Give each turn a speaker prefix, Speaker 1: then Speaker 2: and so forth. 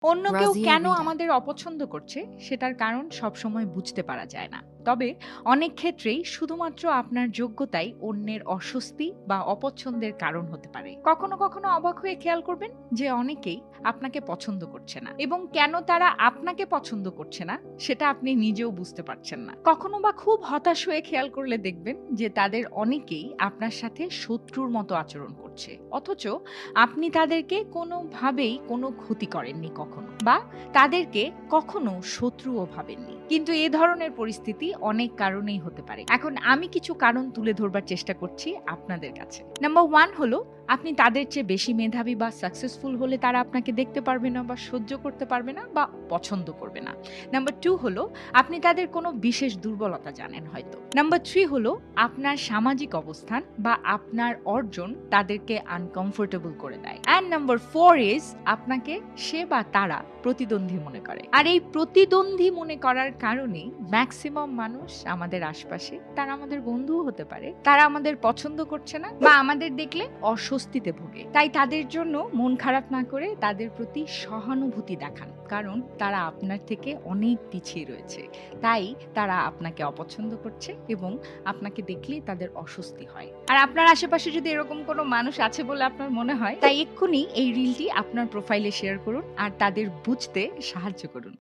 Speaker 1: অন্য কেউ
Speaker 2: Razia
Speaker 1: কেন
Speaker 2: Vida.
Speaker 1: আমাদের অপছন্দ করছে সেটার কারণ সবসময় বুঝতে পারা যায় না। তবে অনেক ক্ষেত্রেই শুধুমাত্র আপনার যোগ্যতাই অন্যের অস্বস্তি বা অপছন্দের কারণ হতে পারে। কখনো কখনো অবাক হয়ে খেয়াল করবেন যে অনেকেই আপনাকে পছন্দ করছে না এবং কেন তারা আপনাকে পছন্দ করছে না সেটা আপনি নিজেও বুঝতে পারছেন না। কখনো বা খুব হতাশ হয়ে খেয়াল করলে দেখবেন যে তাদের অনেকেই আপনার সাথে শত্রুর মতো আচরণ করছে, অথচ আপনি তাদেরকে কোনোভাবেই কোনো ক্ষতি করেননি কখনো, বা তাদেরকে কখনো শত্রুও ভাবেননি। কিন্তু এ ধরনের পরিস্থিতি অনেক কারণেই হতে পারে। এখন আমি কিছু কারণ তুলে ধরবার চেষ্টা করছি আপনাদের কাছে। নাম্বার 1 হলো, আপনি তাদের চেয়ে বেশি মেধাবী বা সাকসেসফুল হলে তারা আপনাকে দেখতে পারবে না বা সহ্য করতে পারবে না বা পছন্দ করবে না। নাম্বার 2 হলো, আপনি তাদের কোনো বিশেষ দুর্বলতা জানেন হয়তো। নাম্বার 3 হলো, আপনার সামাজিক অবস্থান বা আপনার অর্জন তাদেরকে আনকমফোর্টেবল করে দেয়। অ্যান্ড নাম্বার 4 ইজ, আপনাকে সে বা তারা প্রতিদ্বন্দ্বী মনে করে। আর এই প্রতিদ্বন্দ্বী মনে করার কারণেই ম্যাক্সিমাম মানুষ আমাদের আশপাশে, তারা আমাদের বন্ধুও হতে পারে, তারা আমাদের পছন্দ করছে না বা আমাদের দেখলে অস্বস্তিতে ভোগে। তাই তাদের জন্য মন খারাপ না করে তাদের প্রতি সহানুভূতি দেখান, কারণ তারা আপনার থেকে অনেক পিছিয়ে রয়েছে। তাই তারা আপনাকে অপছন্দ করছে এবং আপনাকে দেখলেই তাদের অস্বস্তি হয়। আর আপনার আশেপাশে যদি এরকম কোনো মানুষ আছে বলে আপনার মনে হয়, তাই এক্ষুনি এই রিলটি আপনার প্রোফাইলে শেয়ার করুন আর তাদের বুঝতে সাহায্য করুন।